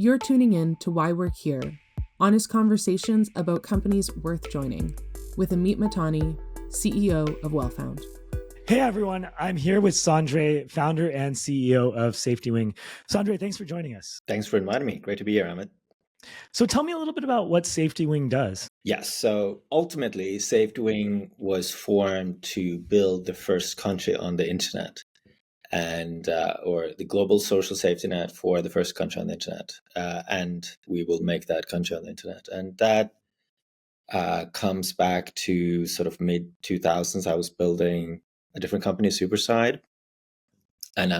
You're tuning in to Why We're Here, honest conversations about companies worth joining, with Amit Matani, CEO of Wellfound. Hey everyone, I'm here with Sondre, founder and CEO of SafetyWing. Sondre, thanks for joining us. Thanks for inviting me. Great to be here, Amit. So tell me a little bit about what SafetyWing does. Yes, so ultimately, SafetyWing was formed to build the first country on the internet, and or the global social safety net for the first country on the internet, and we will make that country on the internet. And that comes back to sort of mid 2000s. I was building a different company, Superide, and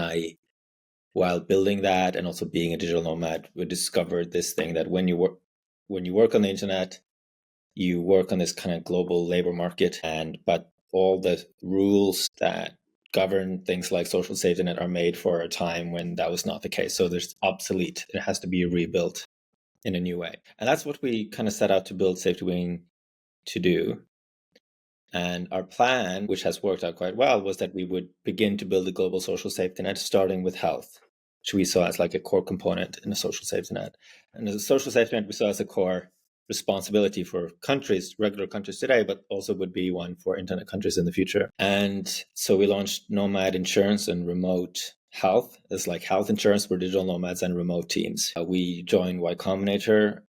while building that and also being a digital nomad, we discovered this thing that when you work on the internet, you work on this kind of global labor market, but all the rules that govern things like social safety net are made for a time when that was not the case. So there's obsolete. It has to be rebuilt in a new way. And that's what we kind of set out to build SafetyWing to do. And our plan, which has worked out quite well, was that we would begin to build a global social safety net, starting with health, which we saw as like a core component in a social safety net. And as a social safety net, we saw as a core responsibility for countries, regular countries today, but also would be one for internet countries in the future. And so we launched Nomad Insurance and remote health. It's like health insurance for digital nomads and remote teams. We joined Y Combinator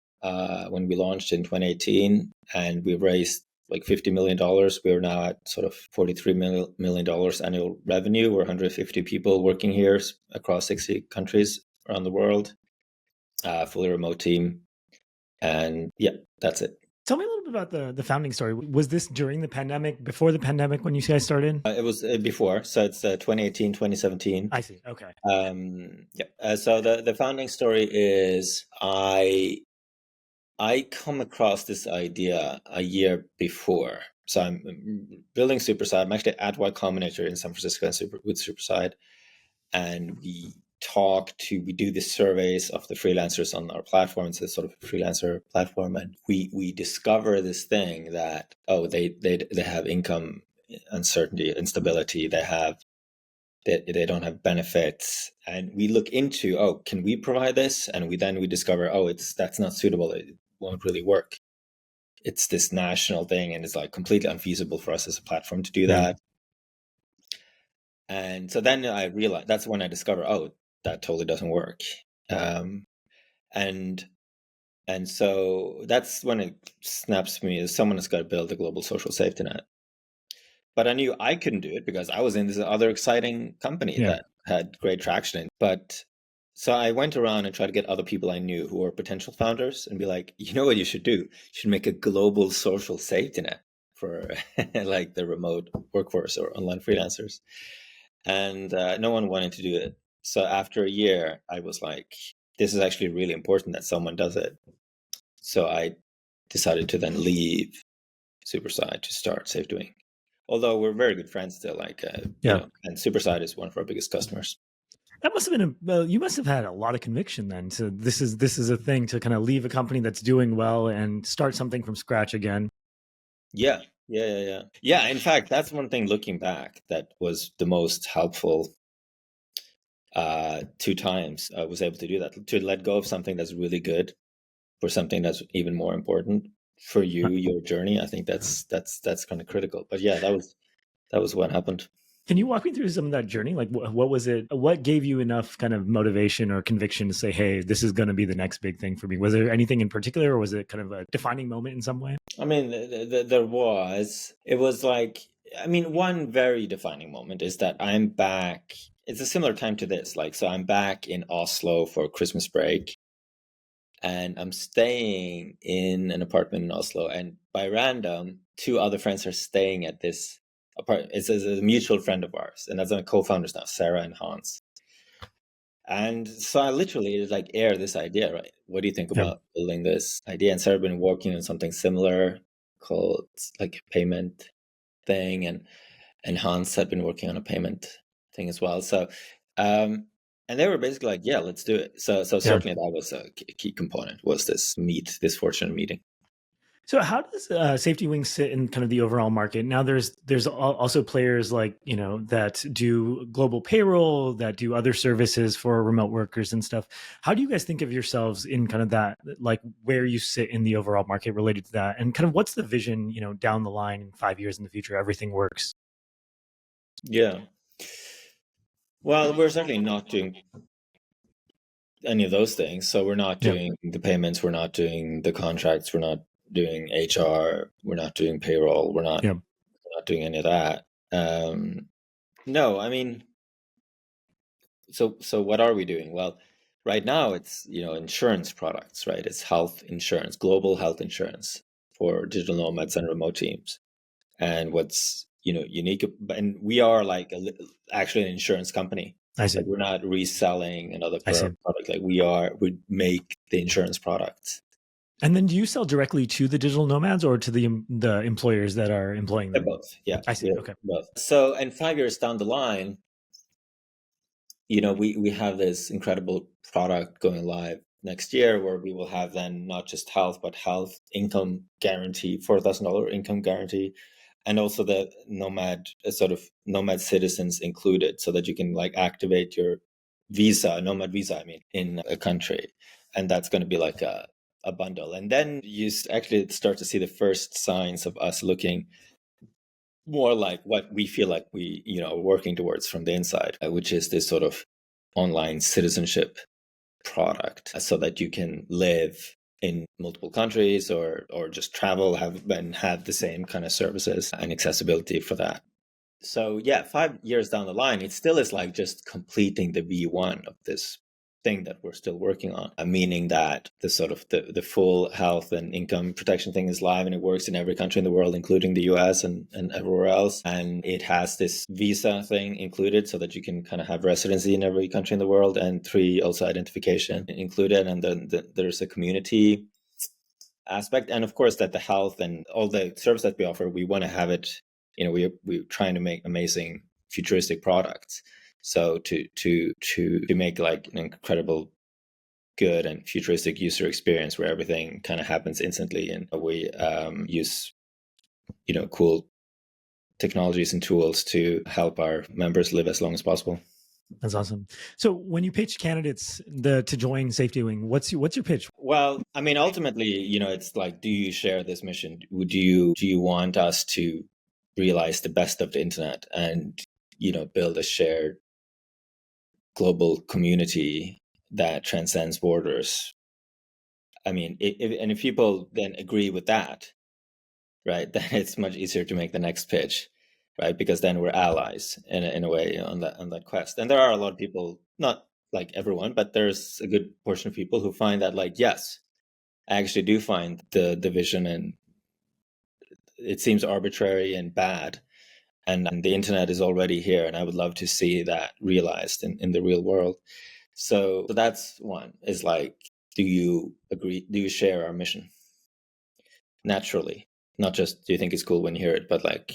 when we launched in 2018, and we raised like $50 million. We're now at sort of $43 million annual revenue. We're 150 people working here across 60 countries around the world, fully remote team. And yeah, that's it. Tell me a little bit about the founding story. Was this during the pandemic, before the pandemic when you guys started? It was before. So it's 2018, 2017. I see. Okay. So the founding story is I come across this idea a year before. So I'm building Superide. I'm actually at Y Combinator in San Francisco with Superide. And we do the surveys of the freelancers on our platform. It's a sort of freelancer platform. And we discover this thing that, they have income uncertainty, instability. They don't have benefits. And we look into, can we provide this? And we discover, that's not suitable. It won't really work. It's this national thing, and it's like completely unfeasible for us as a platform to do that. And so then I realized, that's when I discovered, that totally doesn't work. And so that's when it snaps to me, is someone has got to build a global social safety net. But I knew I couldn't do it because I was in this other exciting company that had great traction. So I went around and tried to get other people I knew who were potential founders and be like, you know what you should do? You should make a global social safety net for like the remote workforce or online freelancers. And no one wanted to do it. So after a year, I was like, this is actually really important that someone does it. So I decided to then leave Superide to start SafetyWing. Although we're very good friends still, and Superide is one of our biggest customers. That must have been you must have had a lot of conviction then. So this is a thing to kind of leave a company that's doing well and start something from scratch again. Yeah. In fact, that's one thing looking back that was the most helpful. 2 times I was able to do that, to let go of something that's really good for something that's even more important for you, your journey. I think that's kind of critical. But yeah, that was what happened. Can you walk me through some of that journey? Like, what was it? What gave you enough kind of motivation or conviction to say, hey, this is going to be the next big thing for me? Was there anything in particular, or was it kind of a defining moment in some way? I mean, there was. It was like, one very defining moment is that I'm back. It's a similar time to this. So I'm back in Oslo for Christmas break, and I'm staying in an apartment in Oslo. And by random, 2 other friends are staying at this apartment. It's a mutual friend of ours, and that's my co-founders now, Sarah and Hans. And so I literally air this idea, right? What do you think about building this idea? And Sarah had been working on something similar called like a payment thing, and Hans had been working on a payment thing as well. So, and they were basically like, yeah, let's do it. So certainly that was a key component, was this fortunate meeting. So how does SafetyWing sit in kind of the overall market? Now there's also players like, that do global payroll, that do other services for remote workers and stuff. How do you guys think of yourselves in kind of that, like where you sit in the overall market related to that? And kind of what's the vision, down the line in 5 years in the future, everything works? Yeah. Well, we're certainly not doing any of those things. So we're not Yeah. doing the payments, we're not doing the contracts, we're not doing HR, we're not doing payroll, we're not doing any of that. No, I mean, so what are we doing? Well, right now it's insurance products, right? It's health insurance, global health insurance for digital nomads and remote teams. And what's unique, and we are like actually an insurance company. I see. Like we're not reselling another I see. product. Like we make the insurance products. And then do you sell directly to the digital nomads or to the employers that are employing them? Both. Yeah. I see. Okay. Both. So, and 5 years down the line, we have this incredible product going live next year where we will have then not just health, but health income guarantee, $4,000 income guarantee, and also the nomad nomad citizens included, so that you can like activate your nomad visa, in a country. And that's going to be like a bundle. And then you actually start to see the first signs of us looking more like what we feel like we, are working towards from the inside, which is this sort of online citizenship product, so that you can live in multiple countries or just travel, have the same kind of services and accessibility for that. So yeah, 5 years down the line, it still is like just completing the V1 of this thing that we're still working on, meaning that the sort of the full health and income protection thing is live, and it works in every country in the world, including the US and everywhere else. And it has this visa thing included, so that you can kind of have residency in every country in the world, and 3, also identification included. And then there's a community aspect. And of course that the health and all the service that we offer, we want to have it, we're trying to make amazing futuristic products. So to make like an incredible good and futuristic user experience where everything kind of happens instantly, and we use cool technologies and tools to help our members live as long as possible. That's awesome. So when you pitch candidates to join SafetyWing, what's your pitch? Well, ultimately, it's like, do you share this mission? Do you want us to realize the best of the internet and build a shared global community that transcends borders? If people then agree with that, right, then it's much easier to make the next pitch, right? Because then we're allies in a way on that quest. And there are a lot of people, not like everyone, but there's a good portion of people who find that like, yes, I actually do find the vision, and it seems arbitrary and bad. And the internet is already here, and I would love to see that realized in the real world. So that's one, is like, do you agree? Do you share our mission? Naturally, not just do you think it's cool when you hear it, but like,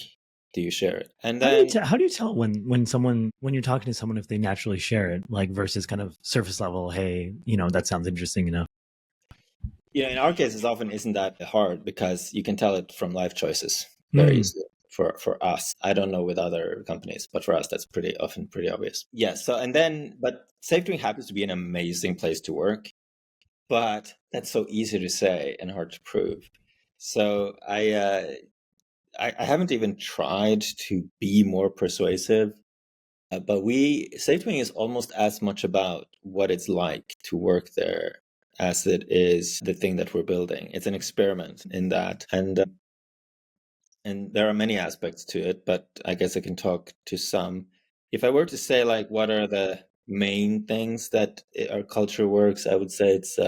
do you share it? And then how do you tell when you're talking to someone if they naturally share it, like versus kind of surface level, hey, that sounds interesting enough? in our case, it often isn't that hard, because you can tell it from life choices very easily. For us, I don't know with other companies, but for us, that's pretty obvious. Yes. So, but SafetyWing happens to be an amazing place to work, but that's so easy to say and hard to prove. So I haven't even tried to be more persuasive, but SafetyWing is almost as much about what it's like to work there as it is the thing that we're building. It's an experiment in that, and there are many aspects to it, but I guess I can talk to some. If I were to say like, what are the main things that our culture works, I would say it's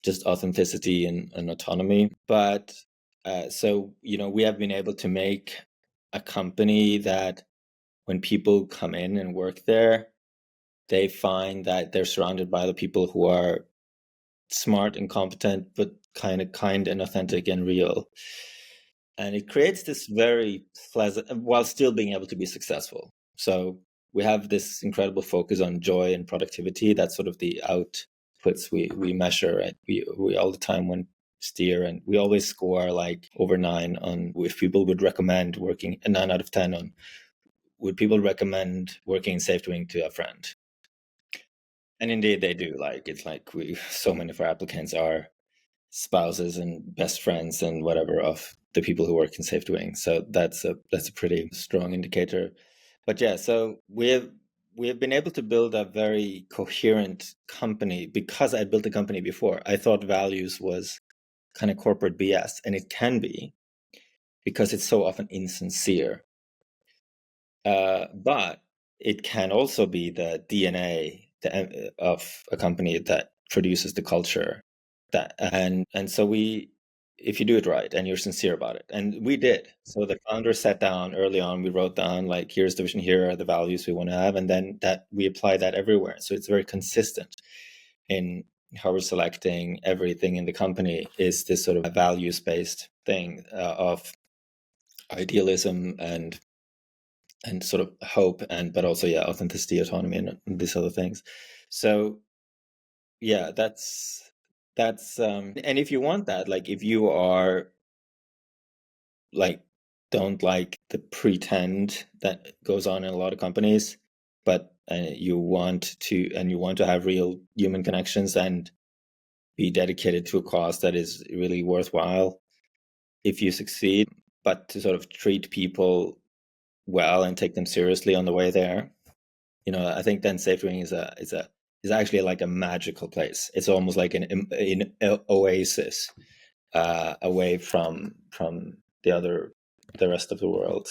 just authenticity and autonomy. But so we have been able to make a company that when people come in and work there, they find that they're surrounded by the people who are smart and competent, but kind and authentic and real. And it creates this very pleasant, while still being able to be successful. So we have this incredible focus on joy and productivity. That's sort of the outputs we measure. Right? We all the time when steer. And we always score like over 9 on if people would recommend working, a 9 out of 10 on would people recommend working in SafetyWing to a friend. And indeed they do. Like it's like so many of our applicants are spouses and best friends and whatever of the people who work in SafetyWing. So that's a pretty strong indicator. But yeah, so we have been able to build a very coherent company because I built a company before. I thought values was kind of corporate BS, and it can be because it's so often insincere. But it can also be the DNA of a company that produces the culture. And so if you do it right and you're sincere about it, and we did. So the founder sat down early on, we wrote down like, here's the vision, here are the values we want to have, and then that we apply that everywhere. So it's very consistent in how we're selecting everything in the company is this sort of a values-based thing of idealism and sort of hope, but also authenticity, autonomy, and these other things. So yeah, that's and if you want that, like if you are like don't like the pretend that goes on in a lot of companies, but you want to have real human connections and be dedicated to a cause that is really worthwhile, if you succeed, but to sort of treat people well and take them seriously on the way there, I think then SafetyWing is actually like a magical place. It's almost like an oasis away from the rest of the world.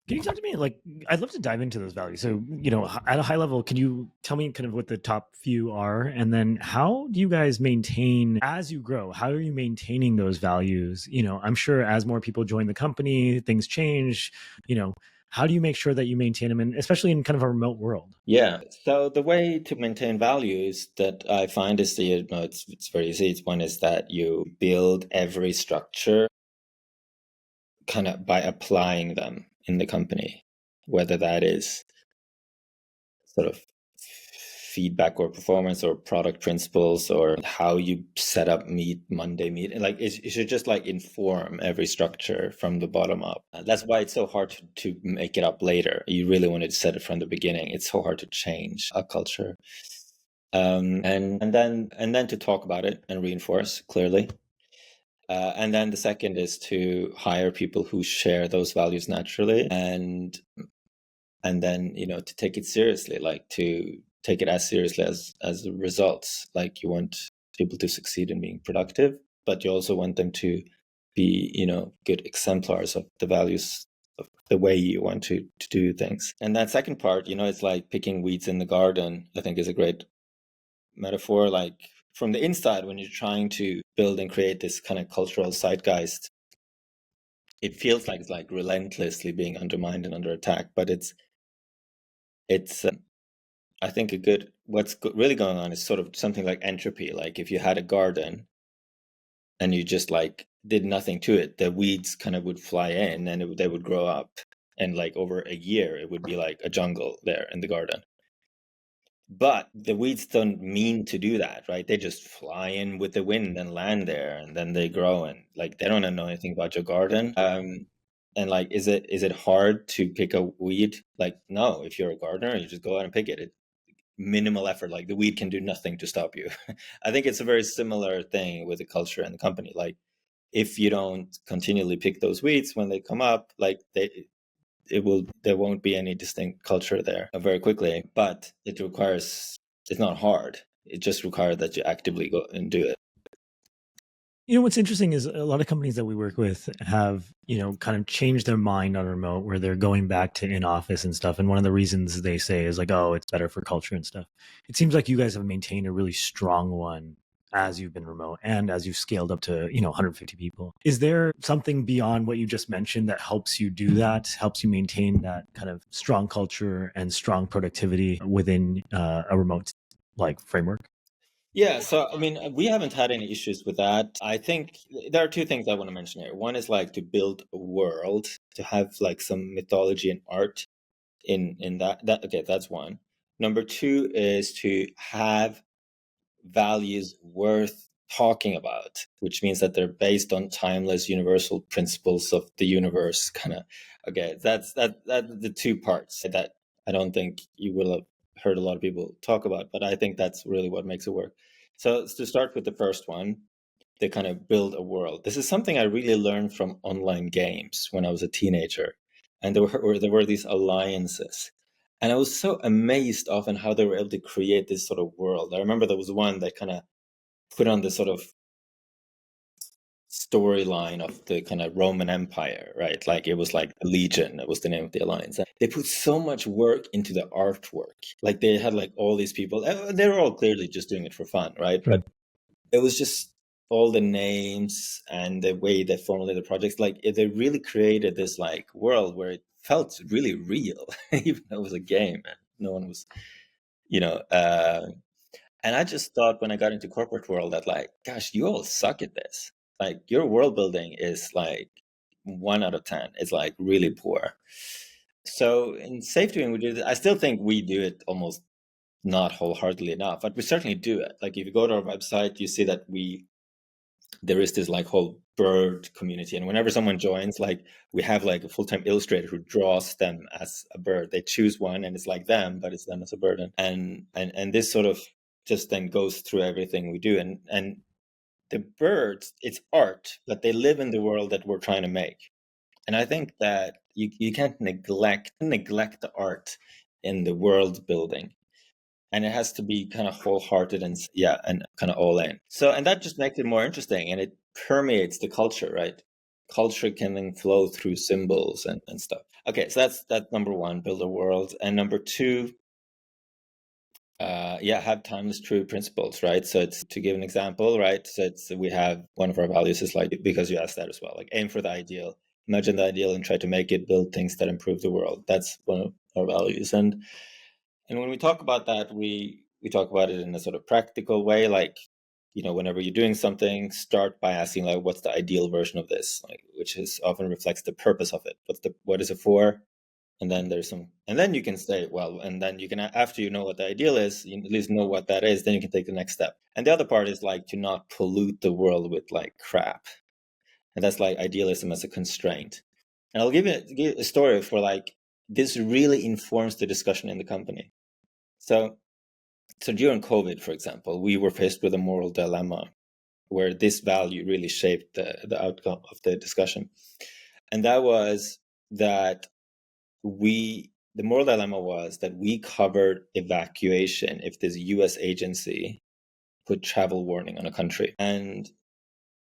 Can you talk to me? Like, I'd love to dive into those values. So, at a high level, can you tell me kind of what the top few are? And then how do you guys maintain as you grow? How are you maintaining those values? I'm sure as more people join the company, things change. How do you make sure that you maintain them, and especially in kind of a remote world? Yeah. So the way to maintain values that I find is it's very easy. One is that you build every structure kind of by applying them in the company, whether that is sort of feedback or performance or product principles or how you set up Monday meeting. Like it should just like inform every structure from the bottom up. That's why it's so hard to make it up later. You really want to set it from the beginning. It's so hard to change a culture. And then to talk about it and reinforce clearly. And then the second is to hire people who share those values naturally, and then to take it seriously, like to take it as seriously as the results. Like you want people to succeed in being productive, but you also want them to be good exemplars of the values of the way you want to do things. And that second part, it's like picking weeds in the garden, I think is a great metaphor. Like from the inside, when you're trying to build and create this kind of cultural zeitgeist, it feels like it's like relentlessly being undermined and under attack. But it's I think what's really going on is sort of something like entropy. Like if you had a garden and you just like did nothing to it, the weeds kind of would fly in and they would grow up, and like over a year it would be like a jungle there in the garden. But the weeds don't mean to do that, right? They just fly in with the wind and land there, and then they grow, and like they don't know anything about your garden. And like, is it hard to pick a weed? Like, no, if you're a gardener, you just go out and pick it. Minimal effort. Like the weed can do nothing to stop you. I think it's a very similar thing with the culture and the company. Like if you don't continually pick those weeds when they come up, like there won't be any distinct culture there very quickly. But it's not hard. It just requires that you actively go and do it. What's interesting is a lot of companies that we work with have, kind of changed their mind on remote, where they're going back to in office and stuff. And one of the reasons they say is like, oh, it's better for culture and stuff. It seems like you guys have maintained a really strong one as you've been remote and as you've scaled up to, 150 people. Is there something beyond what you just mentioned that helps you do that, helps you maintain that kind of strong culture and strong productivity within a remote like framework? Yeah, so I mean, we haven't had any issues with that. I think there are two things I want to mention here. One is like to build a world, to have like some mythology and art in that. Okay, that's one. Number two is to have values worth talking about, which means that they're based on timeless universal principles of the universe. Kind of, okay, that's the two parts that I don't think you will have heard a lot of people talk about, but I think that's really what makes it work. So to start with the first one, they kind of build a world. This is something I really learned from online games when I was a teenager, and there were these alliances. And I was so amazed often how they were able to create this sort of world. I remember there was one that kind of put on this sort of storyline of the kind of Roman Empire, right? Like it was like a legion, that was the name of the alliance. They put so much work into the artwork. Like they had like all these people, they were all clearly just doing it for fun, right? Right. It was just all the names and the way they formulated the projects. Like they really created this like world where it felt really real, even though it was a game and no one was, you know, and I just thought when I got into corporate world that like, gosh, you all suck at this. Like your world building is like 1 out of 10. It's like really poor. So in SafetyWing, we do it. I still think we do it almost not wholeheartedly enough, but we certainly do it. Like if you go to our website, you see that there is this like whole bird community, and whenever someone joins, like we have like a full-time illustrator who draws them as a bird. They choose one and it's like them, but it's them as a bird. And this sort of just then goes through everything we do. And the birds, it's art, but they live in the world that we're trying to make. And I think that you can't neglect the art in the world building. And it has to be kind of wholehearted and kind of all in. So, and that just makes it more interesting, and it permeates the culture, right? Culture can then flow through symbols and stuff. Okay, so that's number one, build a world. And number two, have timeless true principles, right? So it's, to give an example, right? So we have one of our values is like, because you asked that as well, like aim for the ideal, imagine the ideal and try to make it, build things that improve the world. That's one of our values. And when we talk about that, we talk about it in a sort of practical way, like, whenever you're doing something, start by asking like, what's the ideal version of this? Like, which is often reflects the purpose of it. What is it for? And then and then you can say, well, and then you can, after you know what the ideal is, you at least know what that is, then you can take the next step. And the other part is like to not pollute the world with like crap. And that's like idealism as a constraint. And I'll give a story for like, this really informs the discussion in the company. So during COVID, for example, we were faced with a moral dilemma where this value really shaped the outcome of the discussion. And that was that the moral dilemma was that we covered evacuation if this US agency put travel warning on a country. And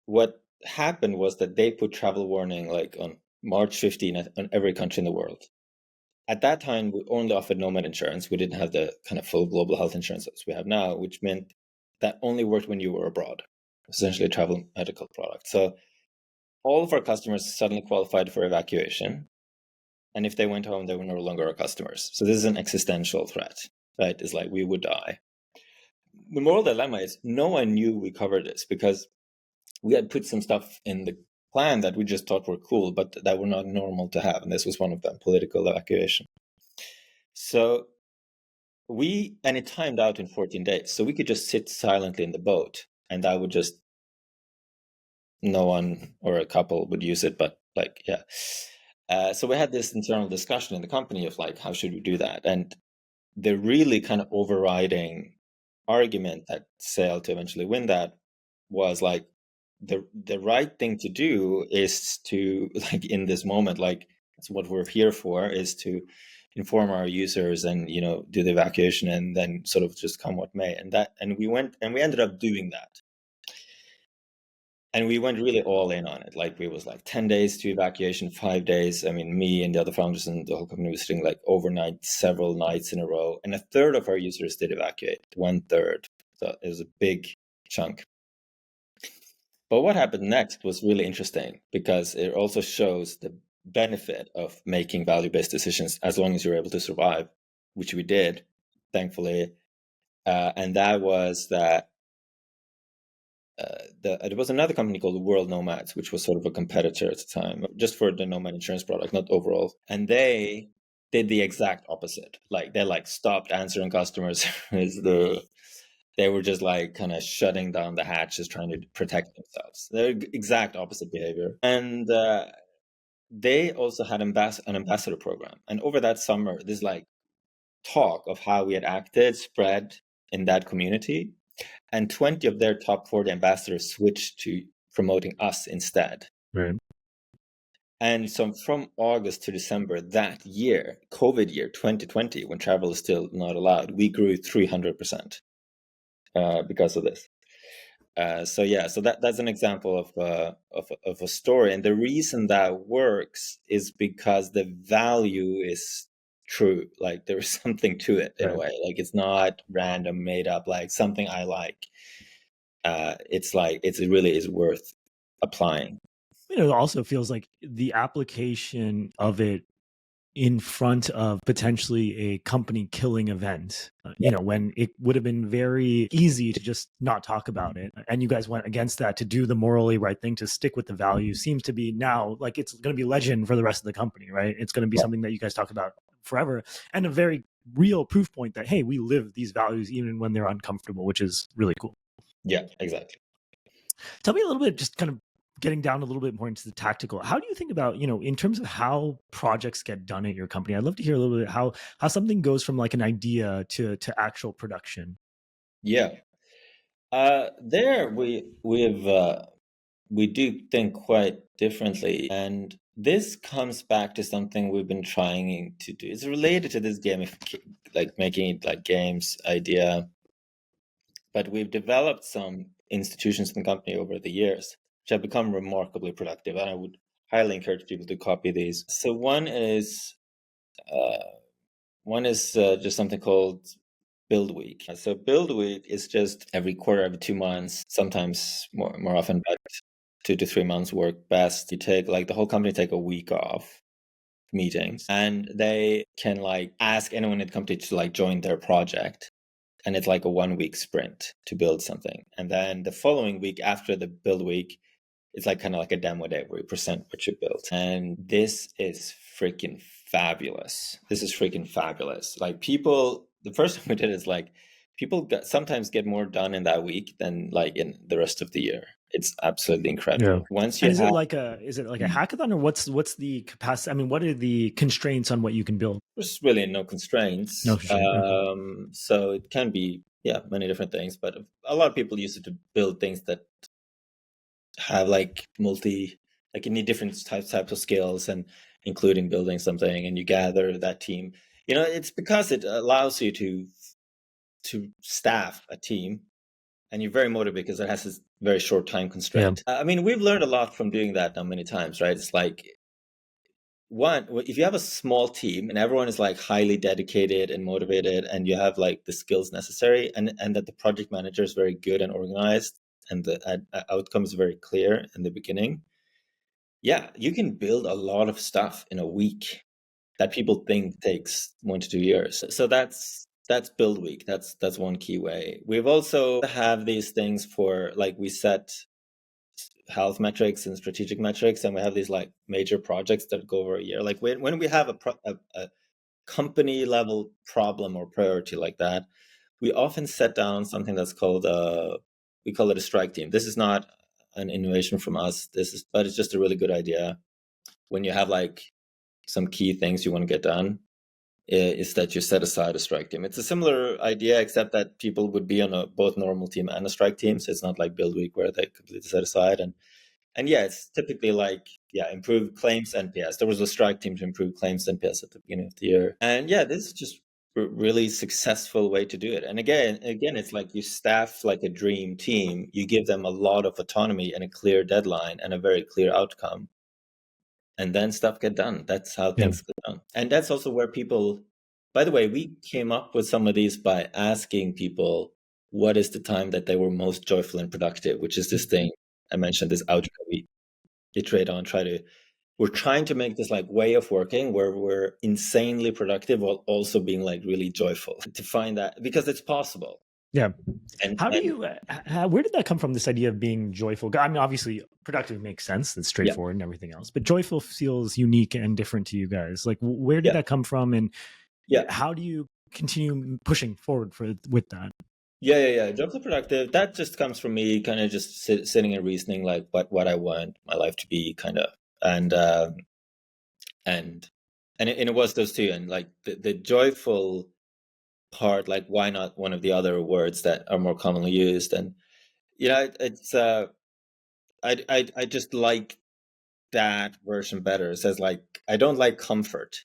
what happened was that they put travel warning like on March 15 on every country in the world. At that time, we only offered Nomad Insurance. We didn't have the kind of full global health insurance as we have now, which meant that only worked when you were abroad, essentially a travel medical product. So all of our customers suddenly qualified for evacuation. And if they went home, they were no longer our customers. So this is an existential threat, right? It's like we would die. The moral dilemma is no one knew we covered this because we had put some stuff in the plan that we just thought were cool, but that were not normal to have. And this was one of them, political evacuation. So and it timed out in 14 days. So we could just sit silently in the boat and that would just, no one or a couple would use it, but like, yeah. So we had this internal discussion in the company of like, how should we do that? And the really kind of overriding argument that sailed to eventually win that was like, the right thing to do is to, like, in this moment, like, that's what we're here for, is to inform our users and, do the evacuation and then sort of just come what may. And we ended up doing that. And we went really all in on it. Like, it was like 10 days to evacuation, 5 days. I mean, me and the other founders and the whole company was sitting like overnight, several nights in a row. And a third of our users did evacuate, 1/3. So it was a big chunk. But what happened next was really interesting because it also shows the benefit of making value-based decisions as long as you're able to survive, which we did, thankfully. And that was that there was another company called World Nomads, which was sort of a competitor at the time, just for the Nomad Insurance product, not overall. And they did the exact opposite. Like, they like stopped answering customers. They were just like kind of shutting down the hatches, trying to protect themselves. They're exact opposite behavior. And they also had an ambassador program. And over that summer, this like talk of how we had acted spread in that community. And 20 of their top 40 ambassadors switched to promoting us instead. Right. And so from August to December that year, COVID year 2020, when travel is still not allowed, we grew 300% because of this. So that's an example of a story. And the reason that works is because the value is true. Like there is something to it in a way. Like it's not random, made up, like something I like. It really is worth applying. It also feels like the application of it in front of potentially a company killing event, when it would have been very easy to just not talk about it. And you guys went against that to do the morally right thing, to stick with the value, seems to be now like it's going to be legend for the rest of the company, right? It's going to be something that you guys talk about forever, and a very real proof point that, hey, we live these values even when they're uncomfortable, which is really cool. Yeah, exactly. Tell me a little bit, just kind of getting down a little bit more into the tactical. How do you think about, in terms of how projects get done at your company? I'd love to hear a little bit how something goes from like an idea to actual production. Yeah. There we do think quite differently, and this comes back to something we've been trying to do. It's related to this game, like making it like games idea, but we've developed some institutions in the company over the years which have become remarkably productive, and I would highly encourage people to copy these. So one is just something called Build Week. So Build Week is just every quarter, every 2 months, sometimes more often, but 2 to 3 months work best. You take like the whole company take a week off meetings, and they can like ask anyone in the company to like join their project. And it's like a 1 week sprint to build something. And then the following week after the Build Week, it's like kind of like a demo day where you present what you built. And this is freaking fabulous. Like the first thing we did is like people sometimes get more done in that week than like in the rest of the year. It's absolutely incredible. Yeah. Once you is it like a hackathon, or what's the capacity? I mean, what are the constraints on what you can build? There's really no constraints. Okay. So it can be many different things, but a lot of people use it to build things that have like you need different types of skills, and including building something, and you gather that team. It's because it allows you to staff a team, and you're very motivated because it has this very short time constraint. Yeah. I mean, we've learned a lot from doing that now many times, right? It's like, one, if you have a small team and everyone is like highly dedicated and motivated, and you have like the skills necessary, and that the project manager is very good and organized, and the outcome is very clear in the beginning, you can build a lot of stuff in a week that people think takes 1 to 2 years. So that's Build Week. That's one key way. We've also have these things for like, we set health metrics and strategic metrics, and we have these like major projects that go over a year. Like when we have a company level problem or priority like that, we often set down something that's called we call it a strike team. This is not an innovation from us. But it's just a really good idea. When you have like some key things you want to get done, is that you set aside a strike team. It's a similar idea, except that people would be on a both normal team and a strike team. So it's not like Build Week where they completely set aside. And it's typically like, improve claims NPS. There was a strike team to improve claims NPS at the beginning of the year. And this is just a really successful way to do it. And again, it's like you staff like a dream team. You give them a lot of autonomy and a clear deadline and a very clear outcome. And then stuff get done. That's how things get done. And that's also where people, by the way, we came up with some of these by asking people what is the time that they were most joyful and productive, which is this thing I mentioned, this outcome we iterate on, we're trying to make this like way of working where we're insanely productive while also being like really joyful, to find that, because it's possible. Yeah. And how do you, where did that come from, this idea of being joyful? I mean, obviously productive makes sense. It's straightforward and everything else, but joyful feels unique and different to you guys. Like, where did that come from? And how do you continue pushing forward with that? Yeah. Joyful productive. That just comes from me, kind of just sitting and reasoning like what I want my life to be, kind of, and and it was those two, and like the joyful part, like why not one of the other words that are more commonly used, and it's I just like that version better. It says like I don't like comfort,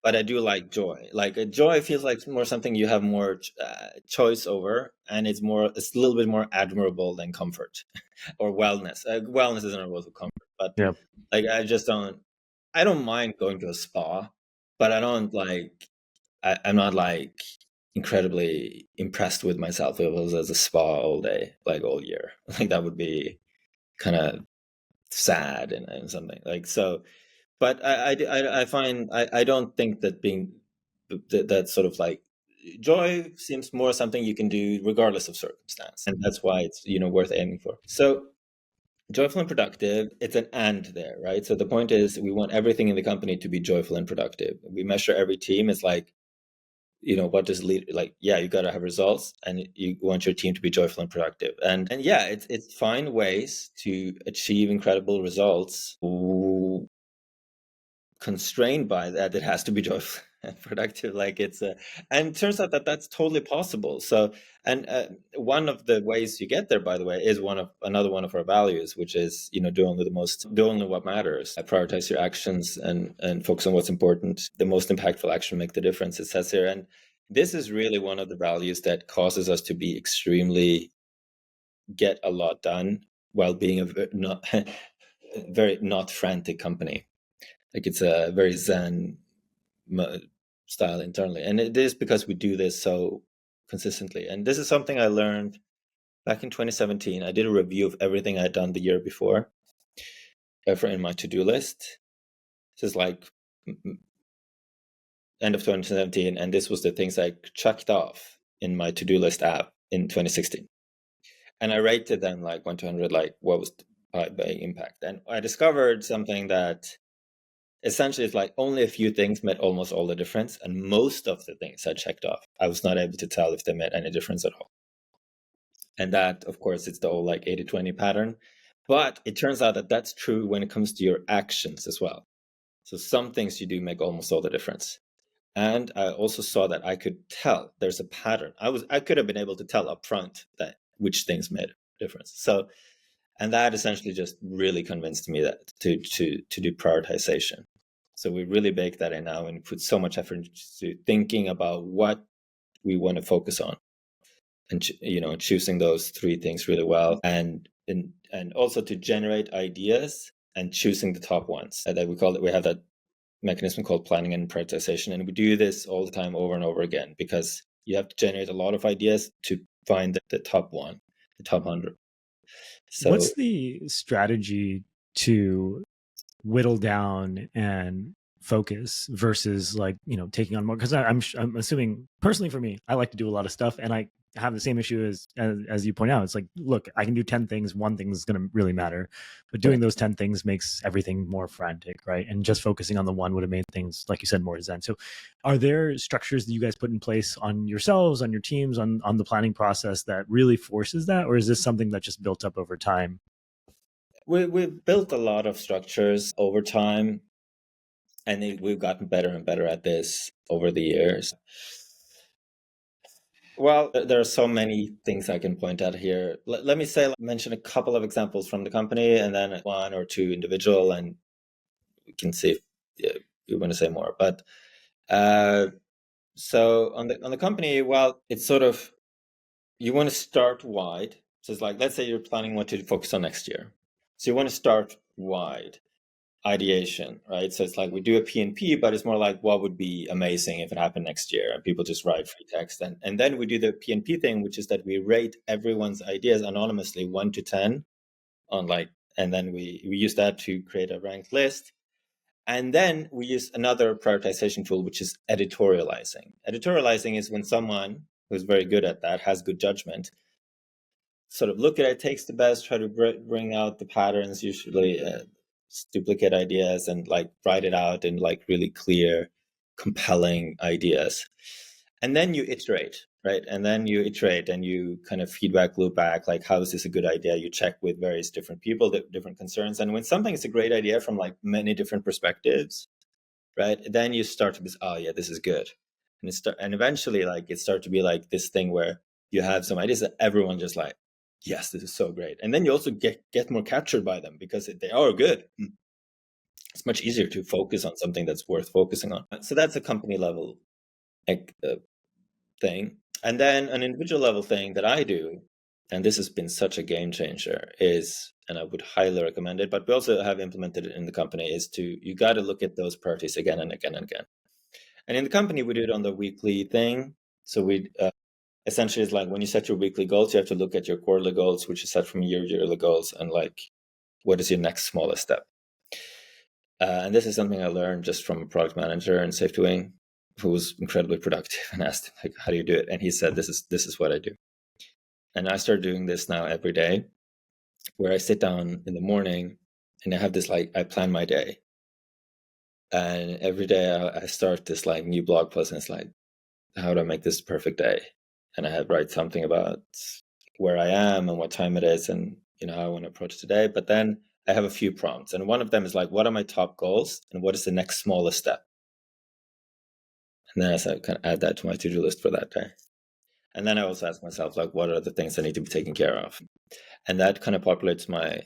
but I do like joy. Like joy feels like more something you have more choice over, and it's a little bit more admirable than comfort or wellness. Wellness isn't a role of comfort, but Yeah. like I don't mind going to a spa, but I don't like. I'm not like incredibly impressed with myself if it was as a spa all day, like all year. Like that would be kind of sad and something like so. But I find I don't think that that sort of like joy seems more something you can do regardless of circumstance, and that's why it's worth aiming for. So joyful and productive, it's an and there, right? So the point is we want everything in the company to be joyful and productive. We measure every team. It's like what does lead like? Yeah, you got to have results, and you want your team to be joyful and productive. And yeah, it's find ways to achieve incredible results. Constrained by that, it has to be joyful and productive. Like and it turns out that that's totally possible. So, and one of the ways you get there, by the way, is another one of our values, which is do only what matters. Prioritize your actions and focus on what's important. The most impactful action make the difference. It says here, and this is really one of the values that causes us to be extremely get a lot done while being a very not frantic company. Like it's a very Zen style internally. And it is because we do this so consistently. And this is something I learned back in 2017. I did a review of everything I had done the year before in my to-do list. This is like end of 2017. And this was the things I checked off in my to-do list app in 2016. And I rated them like 1 to 100, like what was the impact. And I discovered something that essentially it's like only a few things made almost all the difference, and most of the things I checked off I was not able to tell if they made any difference at all. And that, of course, it's the old like 80-20 pattern, but it turns out that that's true when it comes to your actions as well. So some things you do make almost all the difference. And I also saw that I could tell there's a pattern. I could have been able to tell up front that which things made a difference. So, and that essentially just really convinced me that to do prioritization. So we really bake that in now and put so much effort into thinking about what we want to focus on, and choosing those three things really well, and also to generate ideas and choosing the top ones. That we have that mechanism called planning and prioritization, and we do this all the time over and over again because you have to generate a lot of ideas to find the top one, the top 100. So what's the strategy to whittle down and focus versus like taking on more? Because I'm assuming personally for me, I like to do a lot of stuff, and I have the same issue as you point out. It's like, look, I can do 10 things, one thing is going to really matter, but doing those 10 things makes everything more frantic, right? And just focusing on the one would have made things, like you said, more zen. So are there structures that you guys put in place on yourselves, on your teams, on the planning process that really forces that, or is this something that just built up over time? We've built a lot of structures over time, and we've gotten better and better at this over the years. Well, there are so many things I can point out here. Let me mention a couple of examples from the company, and then one or two individual, and we can see if you want to say more. But so on the company, well, it's sort of you want to start wide. So it's like, let's say you're planning what to focus on next year. So you want to start wide. Ideation, right? So it's like we do a P&P, but it's more like what would be amazing if it happened next year, and people just write free text. And then we do the P&P thing, which is that we rate everyone's ideas anonymously 1 to 10 on and then we use that to create a ranked list. And then we use another prioritization tool, which is editorializing. Editorializing is when someone who's very good at that, has good judgment, sort of look at it, takes the best, try to bring out the patterns, usually duplicate ideas, and like write it out in like really clear, compelling ideas. And then you iterate, right? And then you iterate and you kind of feedback loop back, like, how is this a good idea? You check with various different people, different concerns. And when something is a great idea from like many different perspectives, right, then you start to be, oh yeah, this is good. And eventually like it starts to be like this thing where you have some ideas that everyone just like, yes, this is so great. And then you also get more captured by them because they are good. It's much easier to focus on something that's worth focusing on. So that's a company level thing. And then an individual level thing that I do, and this has been such a game changer, is, and I would highly recommend it, but we also have implemented it in the company, is you got to look at those priorities again and again and again. And in the company, we do it on the weekly thing. So we essentially, it's like when you set your weekly goals, you have to look at your quarterly goals, which is set from yearly goals, and like, what is your next smallest step? And this is something I learned just from a product manager in SafetyWing, who was incredibly productive, and asked him, like, how do you do it? And he said, this is what I do. And I started doing this now every day, where I sit down in the morning and I have this, like, I plan my day. And every day I start this like new blog post, and it's like, how do I make this perfect day? And I write something about where I am and what time it is, and how I want to approach today. But then I have a few prompts, and one of them is like, what are my top goals and what is the next smallest step? And then I kind of add that to my to-do list for that day. And then I also ask myself, like, what are the things that need to be taken care of? And that kind of populates my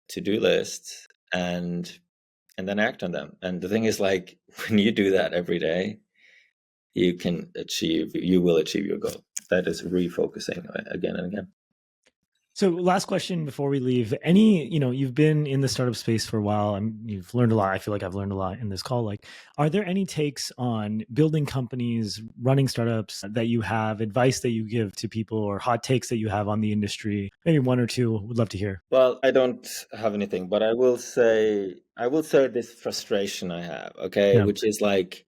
to-do list, and then act on them. And the thing is, like, when you do that every day, you will achieve your goal. That is refocusing again and again. So last question before we leave, you've been in the startup space for a while and you've learned a lot. I feel like I've learned a lot in this call. Like, are there any takes on building companies, running startups that you have, advice that you give to people, or hot takes that you have on the industry? Maybe one or two, would love to hear. Well, I don't have anything, but I will say this frustration I have, okay? Yeah. Which is like,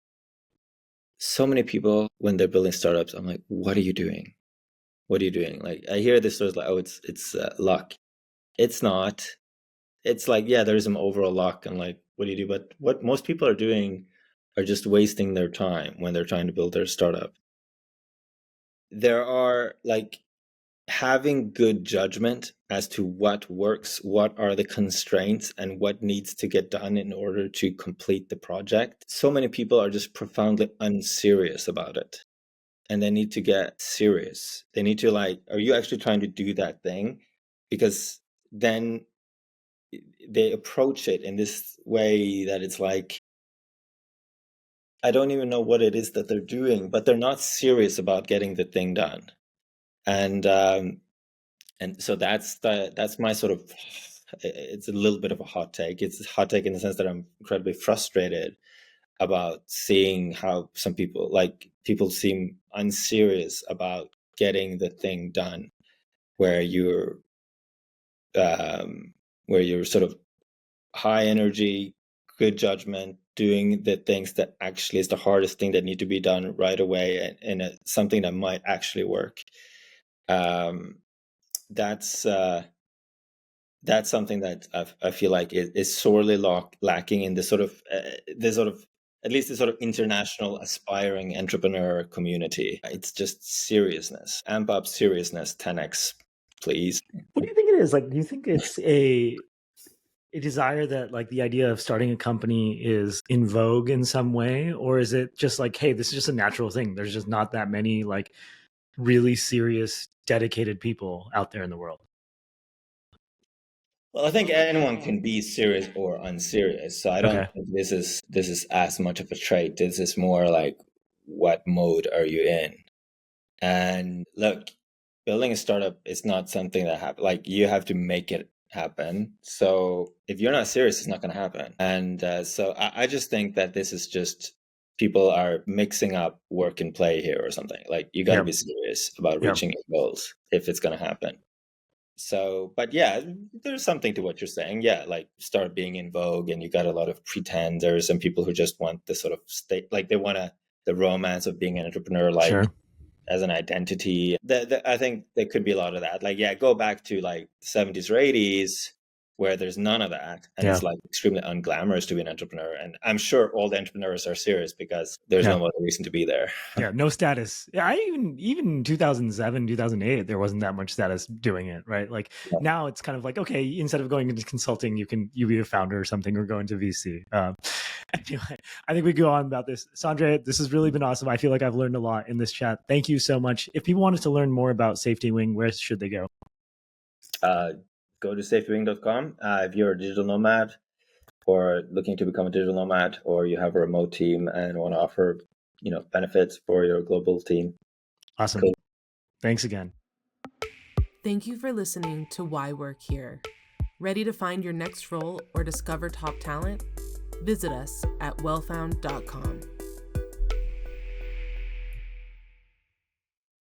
so many people, when they're building startups, I'm like, what are you doing? What are you doing? Like, I hear this sort of like, oh, it's luck. It's not. It's like, yeah, there's some overall luck, and like, what do you do? But what most people are doing are just wasting their time when they're trying to build their startup. There are like having good judgment as to what works, what are the constraints, and what needs to get done in order to complete the project. So many people are just profoundly unserious about it. And they need to get serious. They need to like, are you actually trying to do that thing? Because then they approach it in this way that it's like, I don't even know what it is that they're doing, but they're not serious about getting the thing done. And so that's my sort of, it's a little bit of a hot take. It's a hot take in the sense that I'm incredibly frustrated about seeing how some people seem unserious about getting the thing done, where you're sort of high energy, good judgment, doing the things that actually is the hardest thing that need to be done right away, and something that might actually work. That's something that I feel like is sorely lacking in the sort of at least the sort of international aspiring entrepreneur community. It's just seriousness. Amp up seriousness 10x, please. What do you think it is? Like, do you think it's a desire that like the idea of starting a company is in vogue in some way? Or is it just like, hey, this is just a natural thing? There's just not that many like really serious, dedicated people out there in the world. Well, I think anyone can be serious or unserious. So I don't think this is as much of a trait. This is more like, what mode are you in? And look, building a startup is not something that happens. Like, you have to make it happen. So if you're not serious, it's not going to happen. And so I just think that this is just, people are mixing up work and play here or something. Like, you got to be serious about reaching your goals if it's going to happen. So, but yeah, there's something to what you're saying. Yeah, like, start being in vogue, and you got a lot of pretenders and people who just want the sort of state, like they want the romance of being an entrepreneur, like as an identity. I think there could be a lot of that. Like, yeah, go back to like the 70s or 80s. where there's none of that, and Yeah. it's like extremely unglamorous to be an entrepreneur. And I'm sure all the entrepreneurs are serious because there's Yeah. no other reason to be there. Yeah, no status. Yeah, I even 2007, 2008, there wasn't that much status doing it, right? Like Yeah. now it's kind of like, okay, instead of going into consulting, you be a founder or something, or go into VC. Anyway, I think we go on about this. Sondre, this has really been awesome. I feel like I've learned a lot in this chat. Thank you so much. If people wanted to learn more about SafetyWing, where should they go? Go to safetywing.com. If you're a digital nomad or looking to become a digital nomad, or you have a remote team and want to offer, benefits for your global team. Awesome. Cool. Thanks again. Thank you for listening to Why Work Here. Ready to find your next role or discover top talent? Visit us at wellfound.com.